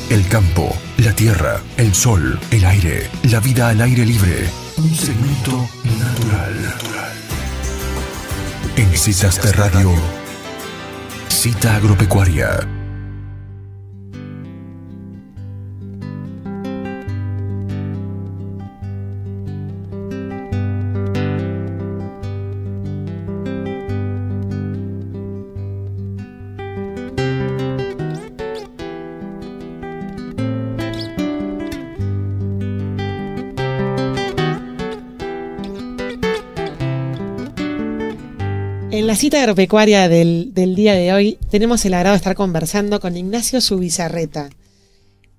el campo, la tierra, el sol, el aire, la vida al aire libre. Un segmento natural. En Citas de Radio, Cita Agropecuaria. En la cita agropecuaria del día de hoy tenemos el agrado de estar conversando con Ignacio Zubizarreta.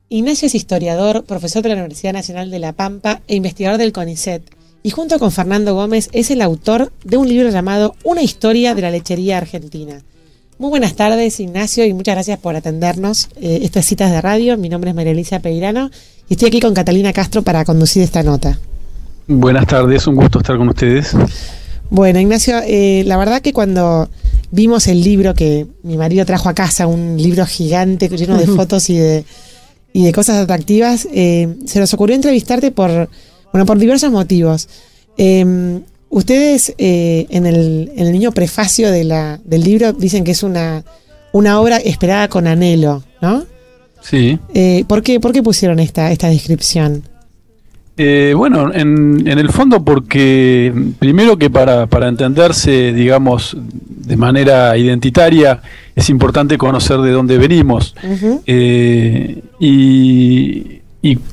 Ignacio es historiador, profesor de la Universidad Nacional de La Pampa e investigador del CONICET, y junto con Fernando Gómez es el autor de un libro llamado Una historia de la lechería argentina. Muy buenas tardes, Ignacio, y muchas gracias por atendernos. Estas Citas de Radio, mi nombre es María Elisa Peirano y estoy aquí con Catalina Castro para conducir esta nota. Buenas tardes, un gusto estar con ustedes. Bueno, Ignacio, la verdad que cuando vimos el libro que mi marido trajo a casa, un libro gigante lleno de fotos y de cosas atractivas, se nos ocurrió entrevistarte por diversos motivos. Ustedes en el niño prefacio del libro dicen que es una obra esperada con anhelo, ¿no? Sí. ¿Por qué pusieron esta descripción? Bueno, en el fondo porque primero que para entenderse, digamos, de manera identitaria, es importante conocer de dónde venimos. Uh-huh. Y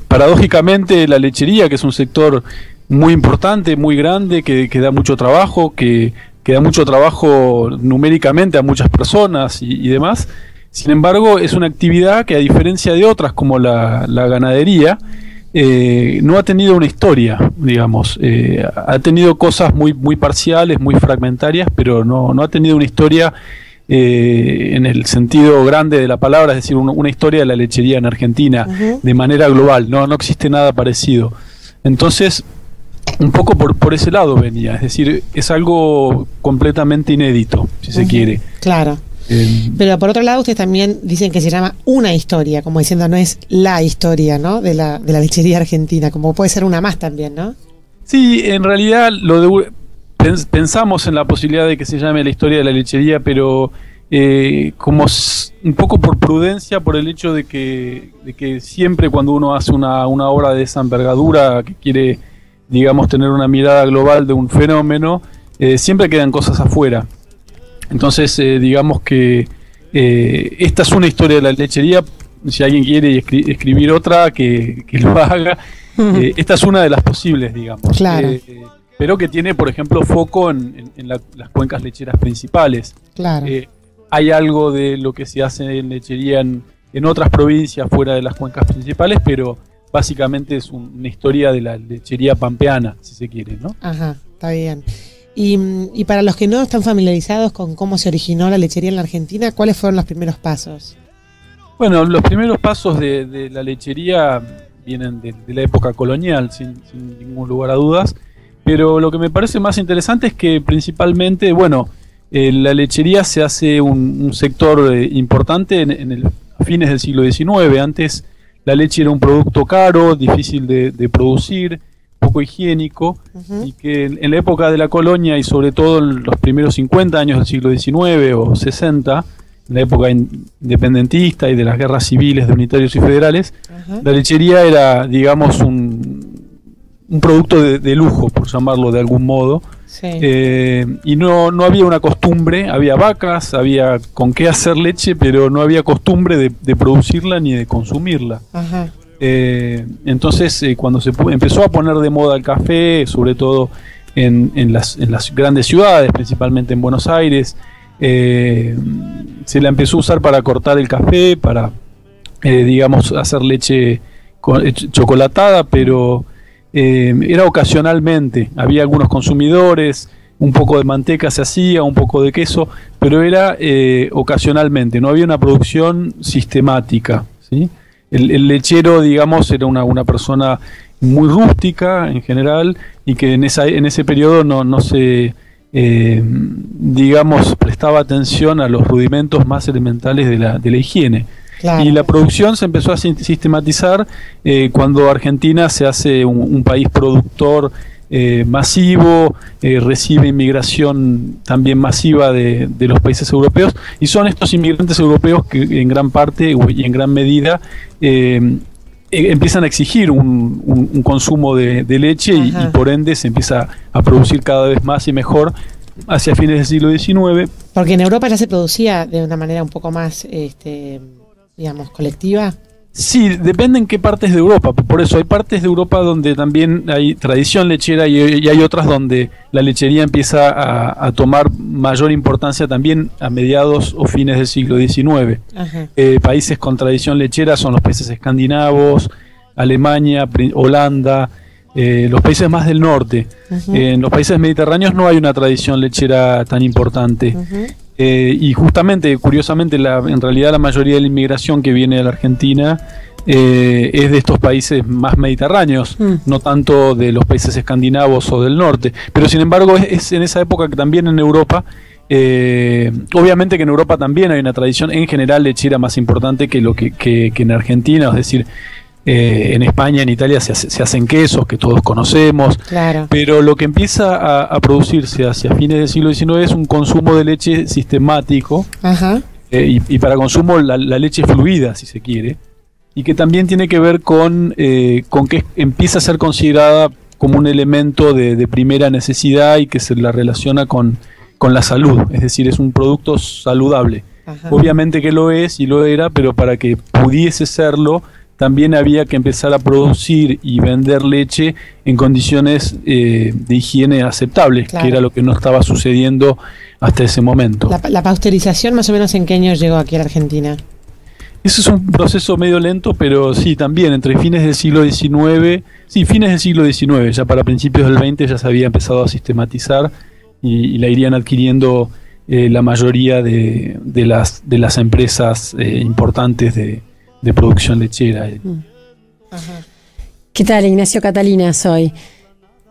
paradójicamente la lechería, que es un sector muy importante, muy grande, que da mucho trabajo, que da mucho trabajo numéricamente a muchas personas y demás, sin embargo es una actividad que, a diferencia de otras como la ganadería, no ha tenido una historia, digamos. Ha tenido cosas muy parciales, muy fragmentarias, pero no ha tenido una historia en el sentido grande de la palabra, es decir, una historia de la lechería en Argentina. Uh-huh. De manera global, no existe nada parecido. Entonces, un poco por ese lado venía, es decir, es algo completamente inédito, si se quiere. Claro. Pero por otro lado, ustedes también dicen que se llama una historia, como diciendo no es la historia, ¿no? de la lechería argentina, como puede ser una más también, ¿no? Sí, en realidad pensamos en la posibilidad de que se llame la historia de la lechería, pero como un poco por prudencia, por el hecho de que siempre cuando uno hace una obra de esa envergadura, que quiere, digamos, tener una mirada global de un fenómeno, siempre quedan cosas afuera. Entonces, digamos que esta es una historia de la lechería. Si alguien quiere escribir otra, que lo haga. Esta es una de las posibles, digamos. Claro. Pero que tiene, por ejemplo, foco en las cuencas lecheras principales. Claro. Hay algo de lo que se hace en lechería en otras provincias fuera de las cuencas principales, pero básicamente es una historia de la lechería pampeana, si se quiere, ¿no? Ajá, está bien. Y para los que no están familiarizados con cómo se originó la lechería en la Argentina, ¿cuáles fueron los primeros pasos? Bueno, los primeros pasos de la lechería vienen de la época colonial, sin ningún lugar a dudas, pero lo que me parece más interesante es que principalmente, bueno, la lechería se hace un sector importante a fines del siglo XIX. Antes la leche era un producto caro, difícil de producir, poco higiénico. Uh-huh. Y que en la época de la colonia y sobre todo en los primeros 50 años del siglo XIX o 60, en la época independentista y de las guerras civiles de unitarios y federales, uh-huh, la lechería era, digamos, un producto de lujo, por llamarlo de algún modo. Sí. Y no había una costumbre, había vacas, había con qué hacer leche, pero no había costumbre de producirla ni de consumirla. Ajá. Entonces, cuando empezó a poner de moda el café, sobre todo en las grandes ciudades, principalmente en Buenos Aires, se la empezó a usar para cortar el café, para, digamos, hacer leche chocolatada, pero era ocasionalmente. Había algunos consumidores, un poco de manteca se hacía, un poco de queso, pero era ocasionalmente, no había una producción sistemática, ¿sí? El lechero, digamos, era una persona muy rústica en general, y que en ese periodo no se, digamos, prestaba atención a los rudimentos más elementales de la higiene. Claro. Y la producción se empezó a sistematizar cuando Argentina se hace un país productor masivo, recibe inmigración también masiva de los países europeos, y son estos inmigrantes europeos que en gran parte y en gran medida empiezan a exigir un consumo de leche y por ende se empieza a producir cada vez más y mejor hacia fines del siglo XIX. Porque en Europa ya se producía de una manera un poco más, digamos, colectiva. Sí, depende en qué partes de Europa. Por eso hay partes de Europa donde también hay tradición lechera y hay otras donde la lechería empieza a tomar mayor importancia también a mediados o fines del siglo XIX. Países con tradición lechera son los países escandinavos, Alemania, Holanda, los países más del norte. En los países mediterráneos no hay una tradición lechera tan importante. Y justamente, curiosamente, en realidad la mayoría de la inmigración que viene de la Argentina es de estos países más mediterráneos, no tanto de los países escandinavos o del norte. Pero sin embargo es en esa época que también en Europa, obviamente que en Europa también hay una tradición en general lechera más importante que en Argentina, es decir, en España, en Italia se hacen quesos que todos conocemos, claro. Pero lo que empieza a producirse hacia fines del siglo XIX es un consumo de leche sistemático, y para consumo la leche fluida, si se quiere, y que también tiene que ver con que empieza a ser considerada como un elemento de primera necesidad y que se la relaciona con la salud, es decir, es un producto saludable. Obviamente que lo es y lo era, pero para que pudiese serlo, también había que empezar a producir y vender leche en condiciones de higiene aceptables, claro. Que era lo que no estaba sucediendo hasta ese momento. ¿La pasteurización más o menos en qué año llegó aquí a la Argentina? Eso es un proceso medio lento, pero sí, también entre fines del siglo XIX, ya para principios del XX ya se había empezado a sistematizar y la irían adquiriendo la mayoría de las empresas importantes de producción lechera. ¿Qué tal, Ignacio? Catalina soy.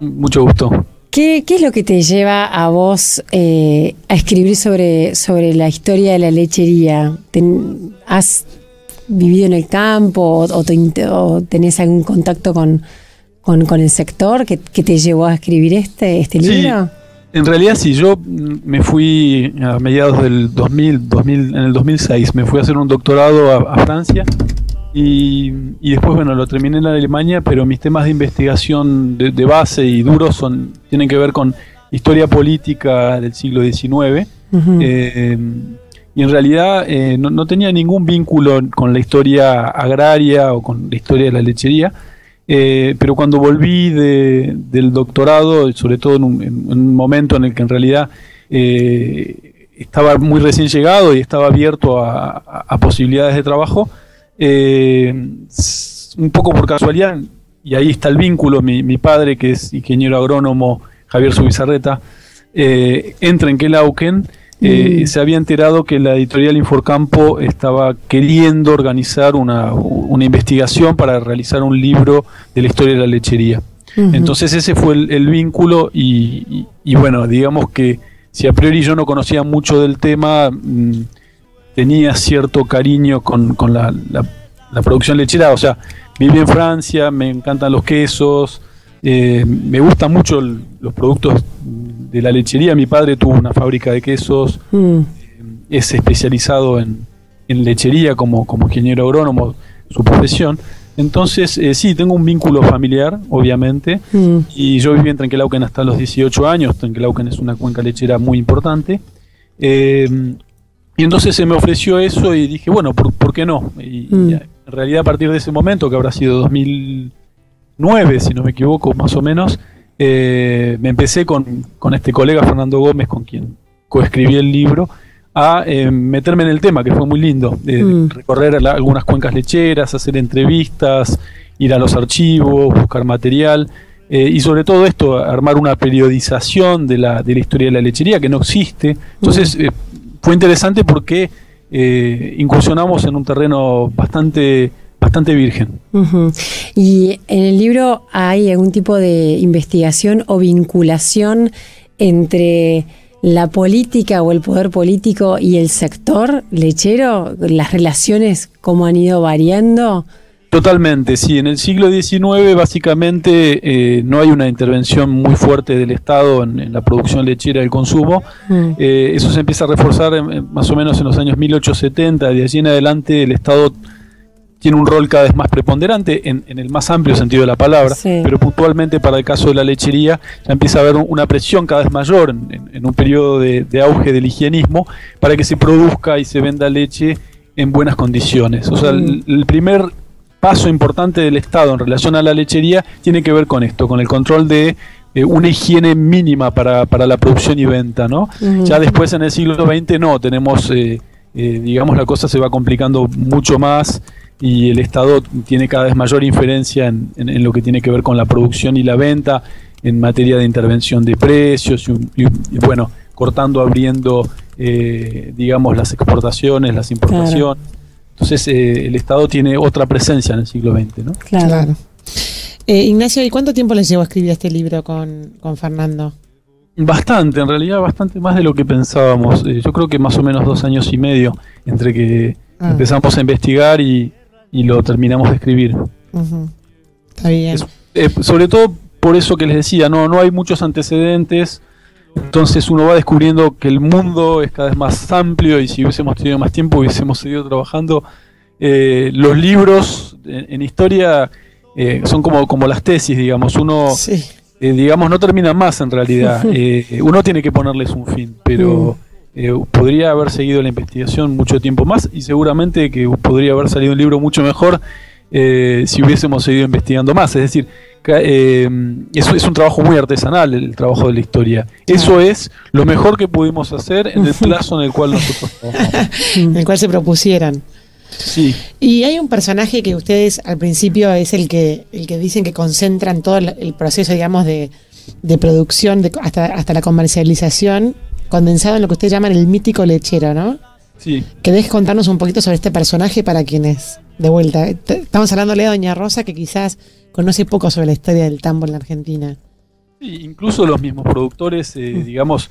Mucho gusto. ¿Qué es lo que te lleva a vos a escribir sobre la historia de la lechería? ¿Has vivido en el campo o tenés algún contacto con el sector que te llevó a escribir este libro? Sí, en realidad sí, yo me fui a mediados del 2000, en el 2006, me fui a hacer un doctorado a Francia y después, bueno, lo terminé en Alemania, pero mis temas de investigación de base y duros tienen que ver con historia política del siglo XIX. Y en realidad no tenía ningún vínculo con la historia agraria o con la historia de la lechería, pero cuando volví del doctorado, sobre todo en un momento en el que en realidad estaba muy recién llegado y estaba abierto a posibilidades de trabajo, un poco por casualidad, y ahí está el vínculo, mi padre, que es ingeniero agrónomo, Javier Zubizarreta, entra en Quelauquen. Se había enterado que la editorial Inforcampo estaba queriendo organizar una investigación para realizar un libro de la historia de la lechería. Entonces ese fue el vínculo y bueno, digamos que si a priori yo no conocía mucho del tema, tenía cierto cariño con la producción lechera. O sea, viví en Francia, me encantan los quesos, me gustan mucho los productos de la lechería. Mi padre tuvo una fábrica de quesos, es especializado en lechería como ingeniero agrónomo, su profesión. Entonces, sí, tengo un vínculo familiar, obviamente, y yo viví en Trenquelauquen hasta los 18 años. Trenquelauquen es una cuenca lechera muy importante. Y entonces se me ofreció eso y dije, bueno, ¿por qué no? Y en realidad a partir de ese momento, que habrá sido 2009, si no me equivoco, más o menos, me empecé con este colega Fernando Gómez, con quien coescribí el libro, a meterme en el tema, que fue muy lindo, recorrer algunas cuencas lecheras, hacer entrevistas, ir a los archivos, buscar material, y sobre todo esto, armar una periodización de la historia de la lechería, que no existe. Entonces fue interesante porque incursionamos en un terreno bastante virgen. ¿Y en el libro hay algún tipo de investigación o vinculación entre la política o el poder político y el sector lechero, las relaciones, cómo han ido variando? Totalmente, sí. En el siglo XIX básicamente no hay una intervención muy fuerte del Estado en la producción lechera y el consumo. Eso se empieza a reforzar más o menos en los años 1870. De allí en adelante el Estado tiene un rol cada vez más preponderante en el más amplio sentido de la palabra, sí. Pero puntualmente para el caso de la lechería ya empieza a haber una presión cada vez mayor en un periodo de auge del higienismo para que se produzca y se venda leche en buenas condiciones. O sea, el primer paso importante del Estado en relación a la lechería tiene que ver con esto, con el control de una higiene mínima para la producción y venta, ¿no? Ya después en el siglo XX no, tenemos, digamos, la cosa se va complicando mucho más y el Estado tiene cada vez mayor inferencia en lo que tiene que ver con la producción y la venta, en materia de intervención de precios y bueno, cortando, abriendo, digamos, las exportaciones, las importaciones. Claro. Entonces el Estado tiene otra presencia en el siglo XX, ¿no? Claro. Ignacio, ¿y cuánto tiempo les llevó a escribir este libro con Fernando? Bastante, en realidad bastante más de lo que pensábamos. Yo creo que más o menos 2 años y medio entre que empezamos a investigar y lo terminamos de escribir. Está bien. Sobre todo por eso que les decía, no hay muchos antecedentes. Entonces uno va descubriendo que el mundo es cada vez más amplio y si hubiésemos tenido más tiempo hubiésemos seguido trabajando. Los libros en historia son como las tesis, digamos. Uno, sí. Digamos, no termina más en realidad. Uno tiene que ponerles un fin, pero podría haber seguido la investigación mucho tiempo más y seguramente que podría haber salido un libro mucho mejor si hubiésemos seguido investigando más. Es decir, eso es un trabajo muy artesanal, el trabajo de la historia. Eso es lo mejor que pudimos hacer en el plazo en el cual nosotros trabajamos. En el cual se propusieran. Sí. Y hay un personaje que ustedes al principio es el que dicen que concentran todo el proceso, digamos, de producción hasta la comercialización, condensado en lo que ustedes llaman el mítico lechero, ¿no? Sí. ¿Querés contarnos un poquito sobre este personaje para quienes, de vuelta, estamos hablándole a doña Rosa, que quizás conoce poco sobre la historia del tambo en la Argentina? Sí, incluso los mismos productores, digamos,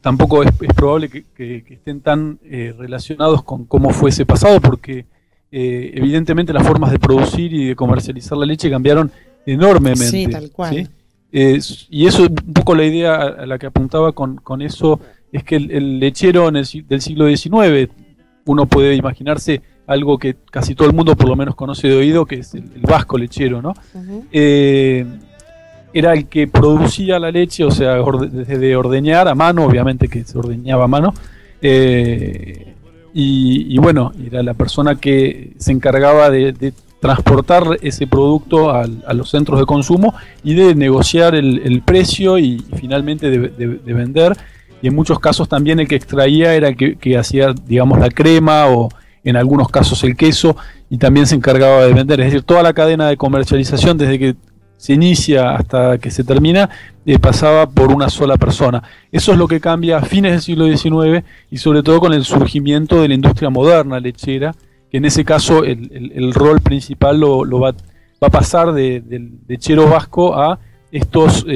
tampoco es probable que estén tan relacionados con cómo fue ese pasado, porque evidentemente las formas de producir y de comercializar la leche cambiaron enormemente. Sí, tal cual. ¿Sí? Y eso, un poco la idea a la que apuntaba con eso, es que el lechero del siglo XIX, uno puede imaginarse algo que casi todo el mundo por lo menos conoce de oído, que es el vasco lechero, ¿no? Era el que producía la leche, o sea, desde ordeñar a mano, obviamente que se ordeñaba a mano, y bueno, era la persona que se encargaba de transportar ese producto a los centros de consumo y de negociar el precio y finalmente de vender. Y en muchos casos también el que extraía era el que hacía, digamos, la crema o en algunos casos el queso, y también se encargaba de vender. Es decir, toda la cadena de comercialización desde que se inicia hasta que se termina pasaba por una sola persona. Eso es lo que cambia a fines del siglo XIX y sobre todo con el surgimiento de la industria moderna lechera, que en ese caso el rol principal lo va a pasar del lechero vasco a estos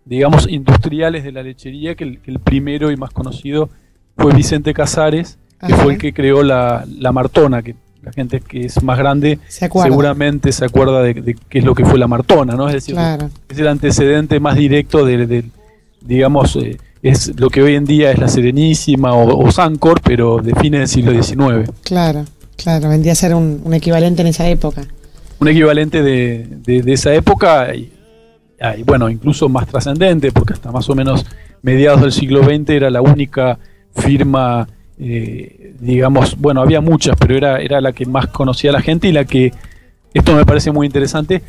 digamos industriales de la lechería, que el primero y más conocido fue Vicente Casares, que fue el que creó la Martona, que la gente que es más grande seguramente se acuerda de qué es lo que fue la Martona, ¿no? Es decir, claro, es el antecedente más directo digamos, es lo que hoy en día es la Serenísima o Sancor, pero de fines del siglo XIX. Claro, vendría a ser un equivalente en esa época. Un equivalente de esa época y bueno, incluso más trascendente, porque hasta más o menos mediados del siglo XX era la única firma, digamos, bueno, había muchas, pero era la que más conocía la gente y la que, esto me parece muy interesante,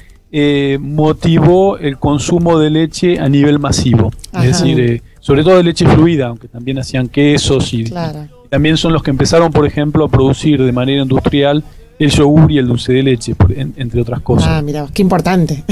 motivó el consumo de leche a nivel masivo. Ajá. Es decir, sobre todo de leche fluida, aunque también hacían quesos y también son los que empezaron, por ejemplo, a producir de manera industrial el yogur y el dulce de leche, entre otras cosas. Ah, mira, qué importante.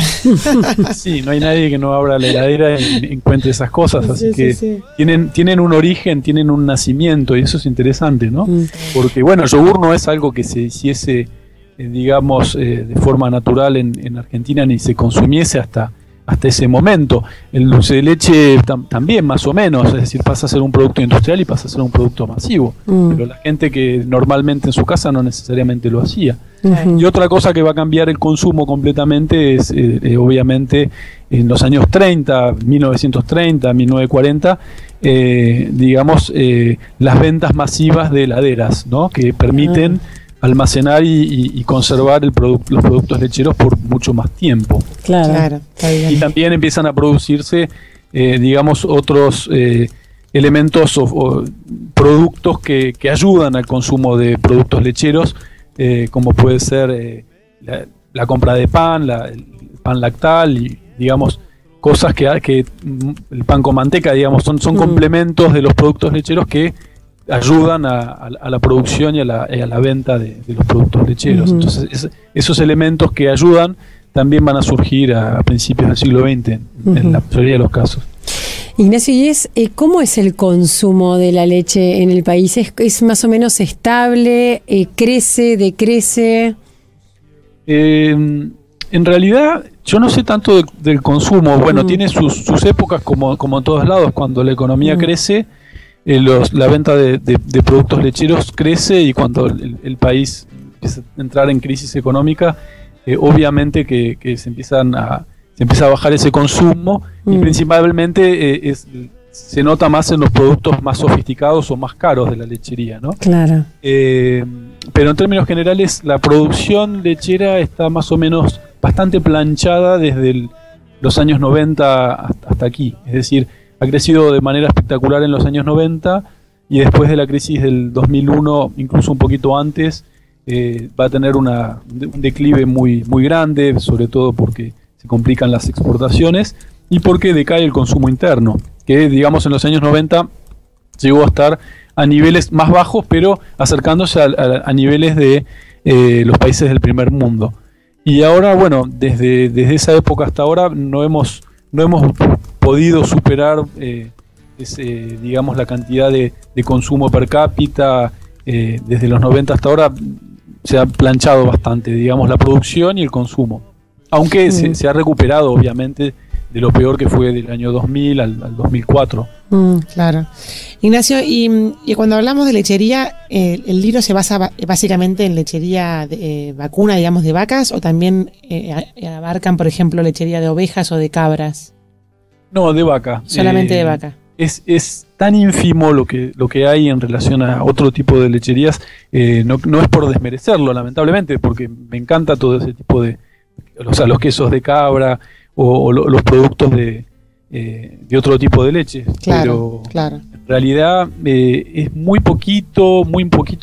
Sí, no hay nadie que no abra la heladera y encuentre esas cosas, así que tienen un origen, tienen un nacimiento, y eso es interesante, ¿no? Porque, bueno, el yogur no es algo que se hiciese, digamos, de forma natural en Argentina, ni se consumiese hasta hasta ese momento. El dulce de leche también más o menos, es decir, pasa a ser un producto industrial y pasa a ser un producto masivo, pero la gente que normalmente en su casa no necesariamente lo hacía. Y otra cosa que va a cambiar el consumo completamente es obviamente en los años 30, 1930, 1940, digamos, las ventas masivas de heladeras, ¿no? Que permiten almacenar y conservar los productos lecheros por mucho más tiempo. Claro. Y también empiezan a producirse, digamos, otros elementos o productos que ayudan al consumo de productos lecheros, como puede ser la compra de pan, el pan lactal y, digamos, cosas que el pan con manteca, digamos, son complementos de los productos lecheros que ayudan a la producción y a la venta de los productos lecheros. Entonces, esos elementos que ayudan también van a surgir a principios del siglo XX, en la mayoría de los casos. Ignacio, ¿y ¿cómo es el consumo de la leche en el país? ¿Es más o menos estable? ¿Crece? ¿Decrece? En realidad, yo no sé tanto del consumo. Bueno, tiene sus épocas como en todos lados. Cuando la economía crece, la venta de productos lecheros crece, y cuando el país empieza a entrar en crisis económica, obviamente que se empieza a bajar ese consumo, y principalmente se nota más en los productos más sofisticados o más caros de la lechería, ¿no? Claro. Pero en términos generales, la producción lechera está más o menos bastante planchada desde los años 90 hasta aquí. Es decir, ha crecido de manera espectacular en los años 90, y después de la crisis del 2001, incluso un poquito antes, va a tener un declive muy, muy grande, sobre todo porque se complican las exportaciones y porque decae el consumo interno, que, digamos, en los años 90 llegó a estar a niveles más bajos, pero acercándose a niveles de los países del primer mundo. Y ahora, bueno, desde esa época hasta ahora no hemos podido superar digamos, la cantidad de consumo per cápita. Desde los 90 hasta ahora se ha planchado bastante, digamos, la producción y el consumo, aunque se ha recuperado obviamente de lo peor que fue del año 2000 al 2004. Claro. Ignacio, y cuando hablamos de lechería, ¿el libro se basa básicamente en lechería vacuna, digamos, de vacas, o también abarcan, por ejemplo, lechería de ovejas o de cabras? No, de vaca. Solamente de vaca. Es tan ínfimo lo que hay en relación a otro tipo de lecherías, no es por desmerecerlo, lamentablemente, porque me encanta todo ese tipo de, o sea, los quesos de cabra o los productos de otro tipo de leche. Claro, pero claro. En realidad es muy poquito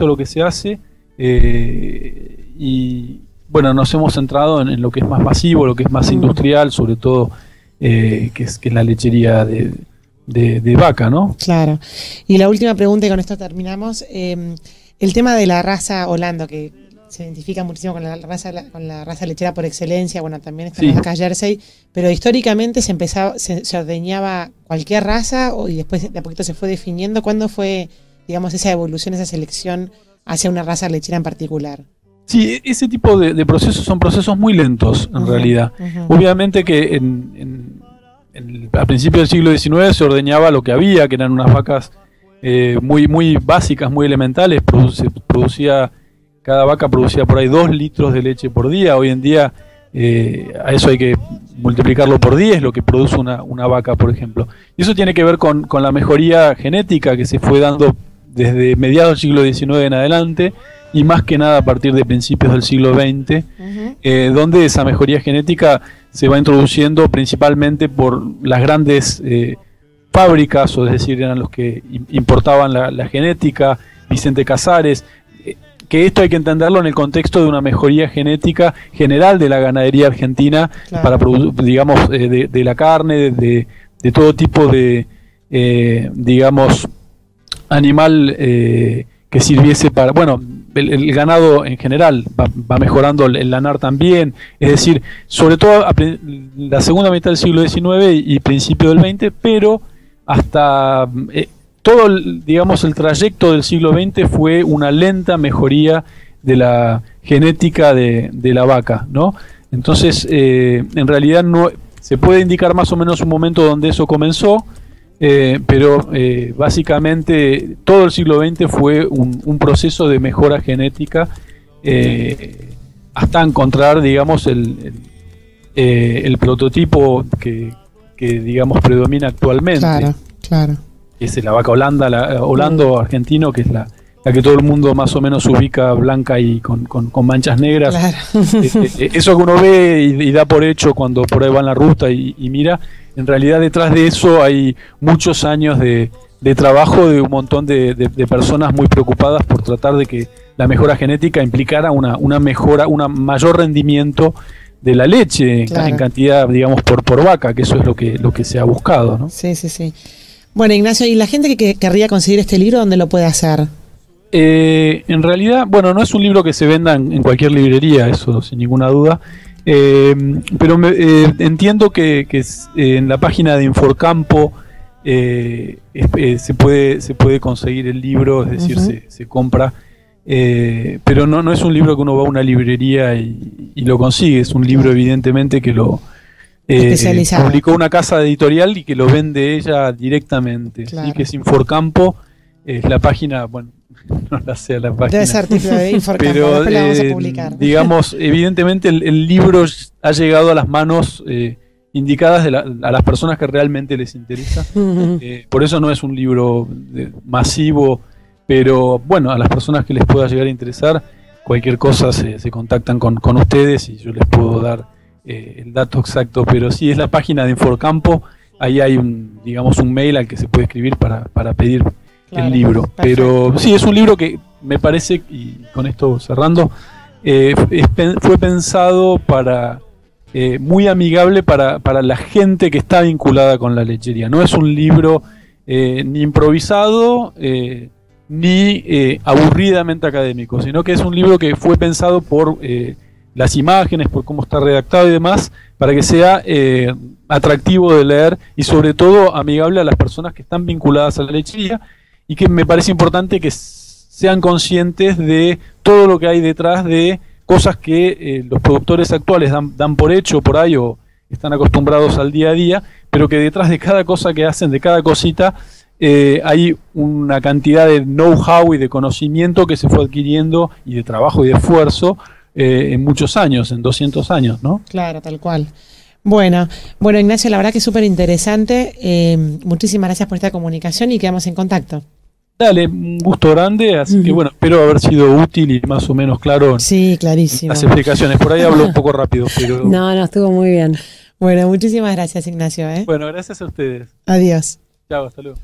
lo que se hace, y bueno, nos hemos centrado en lo que es más masivo, lo que es más industrial, sobre todo que es la lechería de vaca, ¿no? Claro. Y la última pregunta, y con esto terminamos, el tema de la raza Holanda, que se identifica muchísimo con la raza lechera por excelencia, bueno, también está la vaca Jersey, pero históricamente se ordeñaba cualquier raza, y después de a poquito se fue definiendo. ¿Cuándo fue, digamos, esa evolución, esa selección hacia una raza lechera en particular? Sí, ese tipo de procesos son procesos muy lentos, en realidad. Obviamente que a principios del siglo XIX se ordeñaba lo que había, que eran unas vacas muy, muy básicas, muy elementales. Cada vaca producía por ahí 2 litros de leche por día. Hoy en día a eso hay que multiplicarlo por 10, lo que produce una vaca, por ejemplo. Y eso tiene que ver con la mejoría genética que se fue dando desde mediados del siglo XIX en adelante, y más que nada a partir de principios del siglo XX, donde esa mejoría genética se va introduciendo principalmente por las grandes fábricas, o es decir, eran los que importaban la genética, Vicente Casares, que esto hay que entenderlo en el contexto de una mejoría genética general de la ganadería argentina, claro, para producir, digamos, de la carne, de todo tipo de, digamos, animal que sirviese para, bueno, el ganado en general va mejorando, el lanar también, es decir, sobre todo la segunda mitad del siglo XIX y principio del XX, pero hasta todo, digamos, el trayecto del siglo XX fue una lenta mejoría de la genética de la vaca, ¿no? Entonces, en realidad se puede indicar más o menos un momento donde eso comenzó, pero básicamente todo el siglo XX fue un proceso de mejora genética hasta encontrar, digamos, el prototipo que digamos predomina actualmente. Claro, claro. Que es la vaca holando argentino, que es la que todo el mundo más o menos ubica blanca y con manchas negras. Claro. Eso que uno ve y da por hecho cuando por ahí va en la ruta y mira, en realidad detrás de eso hay muchos años de trabajo de un montón de personas muy preocupadas por tratar de que la mejora genética implicara una mejora, un mayor rendimiento de la leche, claro, en cantidad, digamos, por vaca, que eso es lo que se ha buscado, ¿no? Sí, sí, sí. Bueno, Ignacio, ¿y la gente que querría conseguir este libro, dónde lo puede hacer? En realidad, bueno, no es un libro que se venda en cualquier librería, eso sin ninguna duda, pero entiendo que en la página de Inforcampo se puede conseguir el libro, es decir, se compra, pero no es un libro que uno va a una librería y lo consigue, es un libro evidentemente que lo publicó una casa editorial y que lo vende ella directamente, claro, ¿sí? Que es Inforcampo, es la página, bueno, no la sé la página. Debe ser tipo de Inforcampo, pero después la vamos a publicar. Digamos, evidentemente el libro ha llegado a las manos indicadas a las personas que realmente les interesa. Por eso no es un libro masivo, pero bueno, a las personas que les pueda llegar a interesar, cualquier cosa se contactan con ustedes y yo les puedo dar el dato exacto, pero sí es la página de Inforcampo, ahí hay un mail al que se puede escribir para pedir, claro, el libro. Perfecto. Pero sí, es un libro que me parece, y con esto cerrando, fue pensado muy amigable para la gente que está vinculada con la lechería. No es un libro ni improvisado ni aburridamente académico, sino que es un libro que fue pensado por las imágenes, por cómo está redactado y demás, para que sea atractivo de leer y sobre todo amigable a las personas que están vinculadas a la lechería, y que me parece importante que sean conscientes de todo lo que hay detrás de cosas que los productores actuales dan por hecho por ahí o están acostumbrados al día a día, pero que detrás de cada cosa que hacen, de cada cosita, hay una cantidad de know-how y de conocimiento que se fue adquiriendo, y de trabajo y de esfuerzo en muchos años, en 200 años, ¿no? Claro, tal cual. Bueno, Ignacio, la verdad que es súper interesante. Muchísimas gracias por esta comunicación y quedamos en contacto. Dale, un gusto grande, así que bueno, espero haber sido útil y más o menos claro. Sí, clarísimo. Las explicaciones, por ahí hablo un poco rápido, pero... No, estuvo muy bien. Bueno, muchísimas gracias, Ignacio. Bueno, gracias a ustedes. Adiós. Chao, hasta luego.